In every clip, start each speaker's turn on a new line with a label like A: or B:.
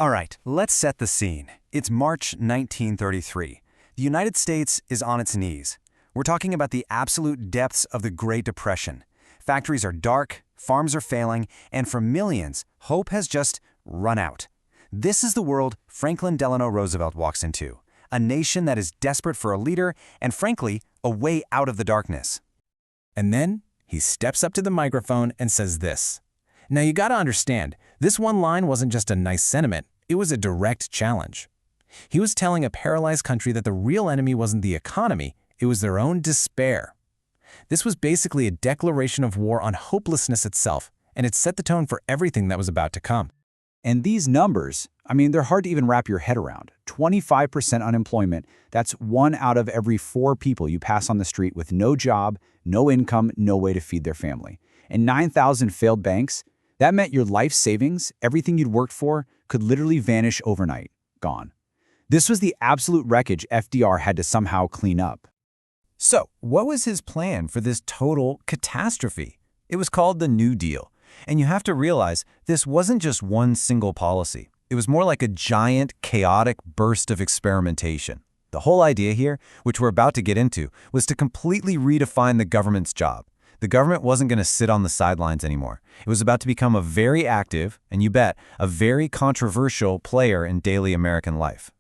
A: All right, let's set the scene. It's March 1933. The United States is on its knees. We're talking about the absolute depths of the Great Depression. Factories are dark, farms are failing, and for millions, hope has just run out. This is the world Franklin Delano Roosevelt walks into, a nation that is desperate for a leader and, frankly, a way out of the darkness.
B: And then he steps up to the microphone and says this. Now you gotta understand, this one line wasn't just a nice sentiment, it was a direct challenge. He was telling a paralyzed country that the real enemy wasn't the economy, it was their own despair. This was basically a declaration of war on hopelessness itself, and it set the tone for everything that was about to come.
C: And these numbers, they're hard to even wrap your head around. 25% unemployment, that's 1 out of every 4 people you pass on the street with no job, no income, no way to feed their family. And 9,000 failed banks, that meant your life savings, everything you'd worked for, could literally vanish overnight, gone. This was the absolute wreckage FDR had to somehow clean up.
A: So, what was his plan for this total catastrophe? It was called the New Deal. And you have to realize this wasn't just one single policy. It was more like a giant, chaotic burst of experimentation. The whole idea here, which we're about to get into, was to completely redefine the government's job. The government wasn't going to sit on the sidelines anymore. It was about to become a very active, and you bet, a very controversial player in daily American life.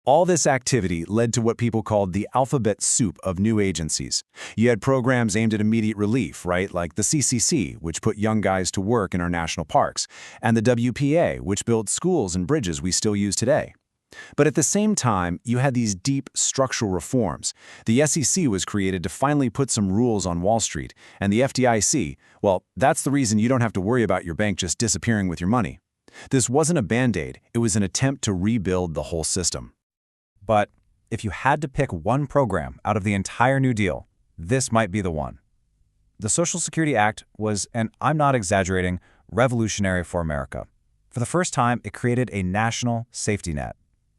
D: All this activity led to what people called the alphabet soup of new agencies. You had programs aimed at immediate relief, right, like the CCC, which put young guys to work in our national parks, and the WPA, which built schools and bridges we still use today. But at the same time, you had these deep structural reforms. The SEC was created to finally put some rules on Wall Street, and the FDIC, well, that's the reason you don't have to worry about your bank just disappearing with your money. This wasn't a Band-Aid, it was an attempt to rebuild the whole system.
A: But if you had to pick one program out of the entire New Deal, this might be the one. The Social Security Act was, and I'm not exaggerating, revolutionary for America. For the first time, it created a national safety net.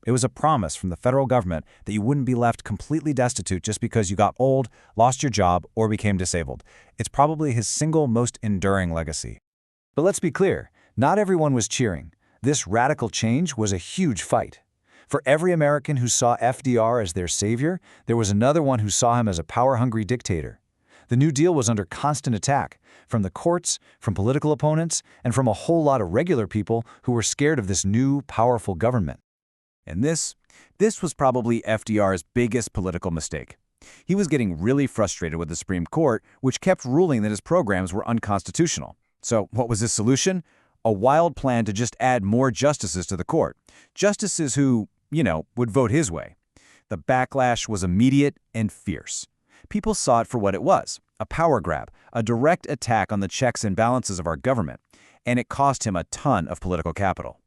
A: It was a promise from the federal government that you wouldn't be left completely destitute just because you got old, lost your job, or became disabled. It's probably his single most enduring legacy. But let's be clear, not everyone was cheering. This radical change was a huge fight. For every American who saw FDR as their savior, there was another one who saw him as a power-hungry dictator. The New Deal was under constant attack, from the courts, from political opponents, and from a whole lot of regular people who were scared of this new, powerful government. And this was probably FDR's biggest political mistake. He was getting really frustrated with the Supreme Court, which kept ruling that his programs were unconstitutional. So what was his solution? A wild plan to just add more justices to the court. Justices who, would vote his way. The backlash was immediate and fierce. People saw it for what it was, a power grab, a direct attack on the checks and balances of our government, and it cost him a ton of political capital.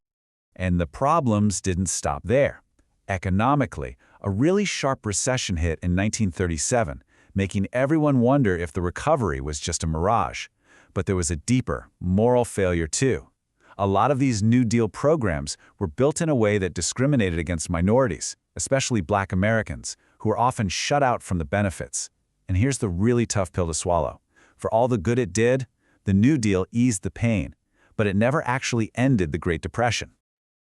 D: And the problems didn't stop there. Economically, a really sharp recession hit in 1937, making everyone wonder if the recovery was just a mirage. But there was a deeper, moral failure too. A lot of these New Deal programs were built in a way that discriminated against minorities, especially Black Americans, who were often shut out from the benefits. And here's the really tough pill to swallow. For all the good it did, the New Deal eased the pain, but it never actually ended the Great Depression.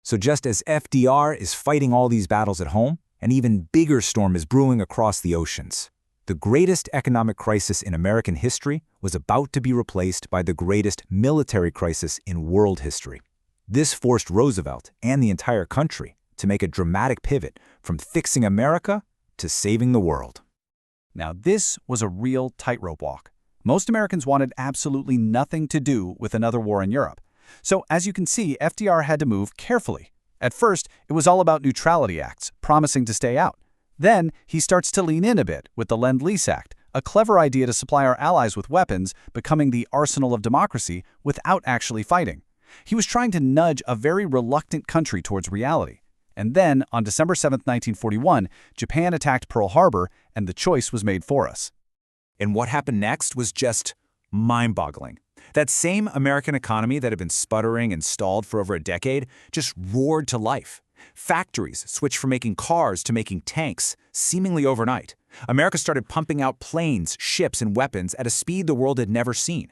C: So just as FDR is fighting all these battles at home, an even bigger storm is brewing across the oceans. The greatest economic crisis in American history was about to be replaced by the greatest military crisis in world history. This forced Roosevelt and the entire country to make a dramatic pivot from fixing America to saving the world.
A: Now, this was a real tightrope walk. Most Americans wanted absolutely nothing to do with another war in Europe. So, as you can see, FDR had to move carefully. At first, it was all about neutrality acts, promising to stay out. Then, he starts to lean in a bit with the Lend-Lease Act, a clever idea to supply our allies with weapons, becoming the arsenal of democracy without actually fighting. He was trying to nudge a very reluctant country towards reality. And then, on December 7, 1941, Japan attacked Pearl Harbor, and the choice was made for us.
D: And what happened next was just mind-boggling. That same American economy that had been sputtering and stalled for over a decade just roared to life. Factories switched from making cars to making tanks, seemingly overnight. America started pumping out planes, ships, and weapons at a speed the world had never seen.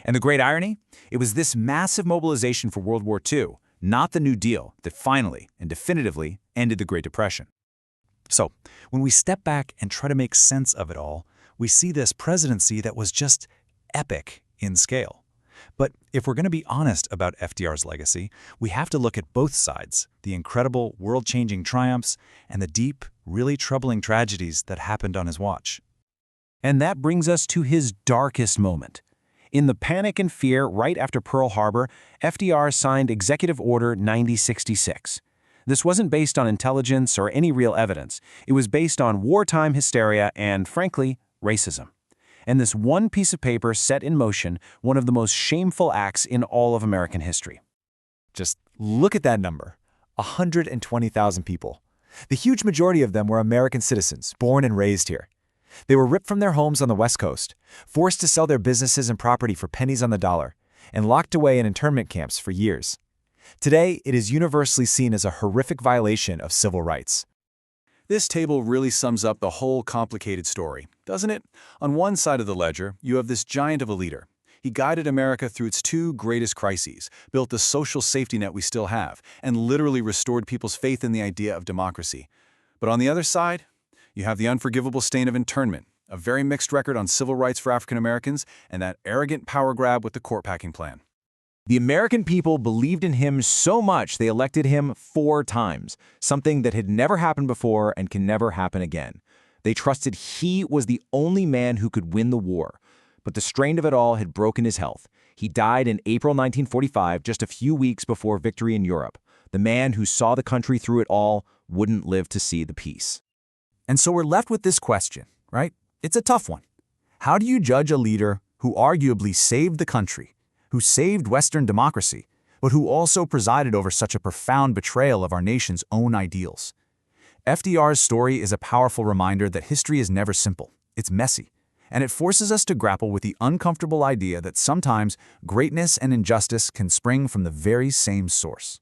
D: And the great irony? It was this massive mobilization for World War II,
A: not the New Deal that finally and definitively ended the Great Depression. So, when we step back and try to make sense of it all, we see this presidency that was just epic in scale. But if we're going to be honest about FDR's legacy, we have to look at both sides, the incredible world-changing triumphs and the deep, really troubling tragedies that happened on his watch.
B: And that brings us to his darkest moment. In the panic and fear right after Pearl Harbor, FDR signed Executive Order 9066. This wasn't based on intelligence or any real evidence. It was based on wartime hysteria and, frankly, racism. And this one piece of paper set in motion one of the most shameful acts in all of American history.
A: Just look at that number, 120,000 people. The huge majority of them were American citizens, born and raised here. They were ripped from their homes on the West Coast, forced to sell their businesses and property for pennies on the dollar, and locked away in internment camps for years. Today, it is universally seen as a horrific violation of civil rights.
D: This table really sums up the whole complicated story, doesn't it? On one side of the ledger, you have this giant of a leader. He guided America through its two greatest crises, built the social safety net we still have, and literally restored people's faith in the idea of democracy. But on the other side, you have the unforgivable stain of internment, a very mixed record on civil rights for African Americans, and that arrogant power grab with the court-packing plan.
A: The American people believed in him so much they elected him 4 times, something that had never happened before and can never happen again. They trusted he was the only man who could win the war. But the strain of it all had broken his health. He died in April 1945, just a few weeks before victory in Europe. The man who saw the country through it all wouldn't live to see the peace.
C: And so we're left with this question, right? It's a tough one. How do you judge a leader who arguably saved the country, who saved Western democracy, but who also presided over such a profound betrayal of our nation's own ideals? FDR's story is a powerful reminder that history is never simple. It's messy, and it forces us to grapple with the uncomfortable idea that sometimes greatness and injustice can spring from the very same source.